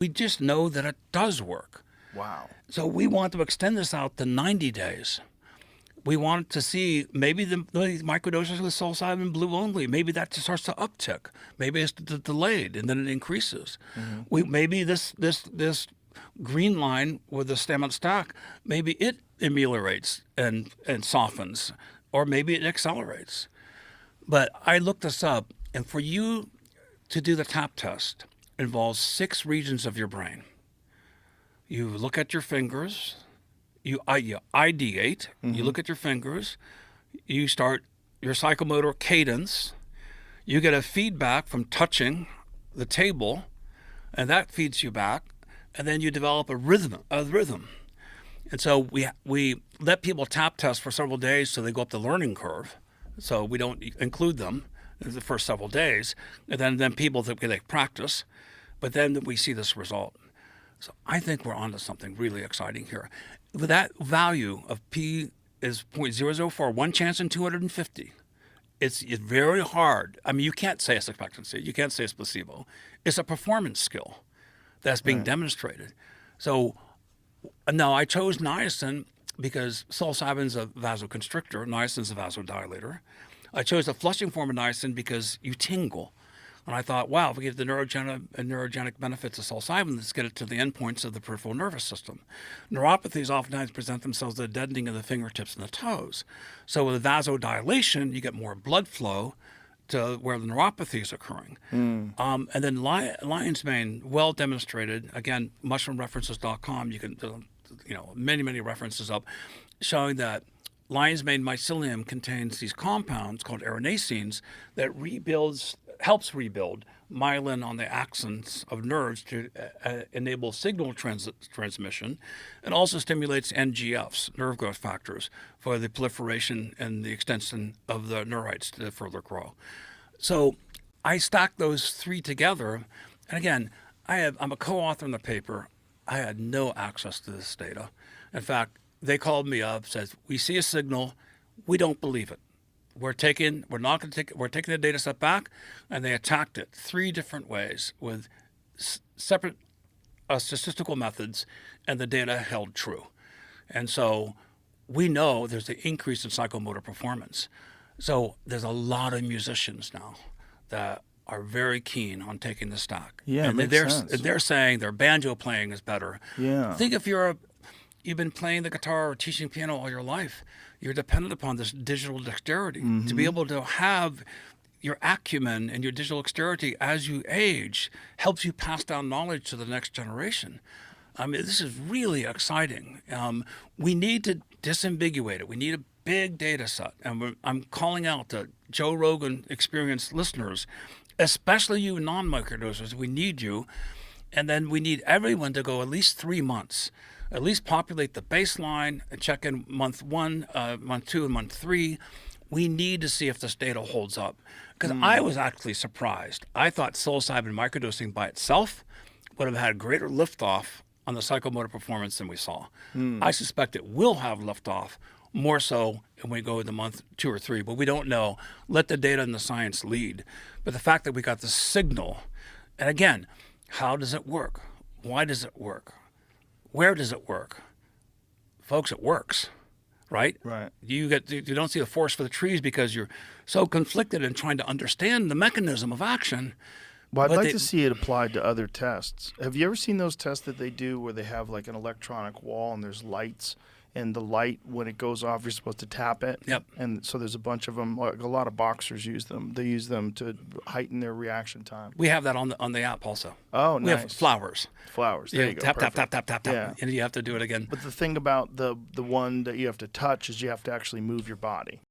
We just know that it does work. Wow. So we want to extend this out to 90 days. We want to see maybe the microdoses of psilocybin blue only. Maybe that just starts to uptick. Maybe it's delayed and then it increases. Maybe this green line with the stamina stack, maybe it ameliorates and softens, or maybe it accelerates. But I looked this up, and for you to do the TAP test involves 6 regions of your brain. You look at your fingers, you ideate, you look at your fingers, you start your psychomotor cadence, you get a feedback from touching the table, and that feeds you back, and then you develop a rhythm. And so we let people tap test for several days so they go up the learning curve. So we don't include them in the first several days, and then people that they practice, but then we see this result. So I think we're onto something really exciting here. With that value of P is 0.004, one chance in 250. It's very hard. I mean, you can't say it's expectancy. You can't say it's placebo. It's a performance skill that's being demonstrated. So no, I chose niacin because psilocybin's a vasoconstrictor, niacin's a vasodilator. I chose the flushing form of niacin because you tingle. And I thought, wow, if we get the neurogenic benefits of psilocybin, let's get it to the endpoints of the peripheral nervous system. Neuropathies oftentimes present themselves as a deadening of the fingertips and the toes. So with vasodilation, you get more blood flow to where the neuropathy is occurring. And then lion's mane, well demonstrated, again, mushroomreferences.com, you can, many references up, showing that lion's mane mycelium contains these compounds called arenacines that helps rebuild myelin on the axons of nerves to enable signal transmission, and also stimulates NGFs, nerve growth factors, for the proliferation and the extension of the neurites to further grow. So I stacked those 3 together, and again, I'm a co-author in the paper. I had no access to this data. In fact, they called me up, says, we see a signal, we don't believe it. We're taking the data set back, and they attacked it 3 different ways with separate statistical methods, and the data held true. And so we know there's an increase in psychomotor performance. So there's a lot of musicians now that are very keen on taking the stack. Yeah, and makes sense. They're saying their banjo playing is better. Yeah. Think if you've been playing the guitar or teaching piano all your life, you're dependent upon this digital dexterity. To be able to have your acumen and your digital dexterity as you age helps you pass down knowledge to the next generation. I mean, this is really exciting. We need to disambiguate it. We need a big data set. And I'm calling out to Joe Rogan experienced listeners, especially you non-microdosers. We need you. And then we need everyone to go at least 3 months. At least populate the baseline and check in month 1, month 2, and month 3. We need to see if this data holds up. Because I was actually surprised. I thought psilocybin microdosing by itself would have had greater liftoff on the psychomotor performance than we saw. I suspect it will have liftoff, more so when we go into month 2 or 3, but we don't know. Let the data and the science lead. But the fact that we got the signal, and again, how does it work? Why does it work? Where does it work? Folks, it works, right? Right. You don't see the forest for the trees because you're so conflicted in trying to understand the mechanism of action. Well, I'd like to see it applied to other tests. Have you ever seen those tests that they do where they have like an electronic wall and there's lights, and the light, when it goes off, you're supposed to tap it? Yep. And so there's a bunch of them. Like a lot of boxers use them. They use them to heighten their reaction time. We have that on the app also. Oh, We have nice. flowers. Flowers. There you go. Tap, tap, Perfect. tap, tap, tap, Yeah. and you have to do it again. But the thing about the one that you have to touch is you have to actually move your body.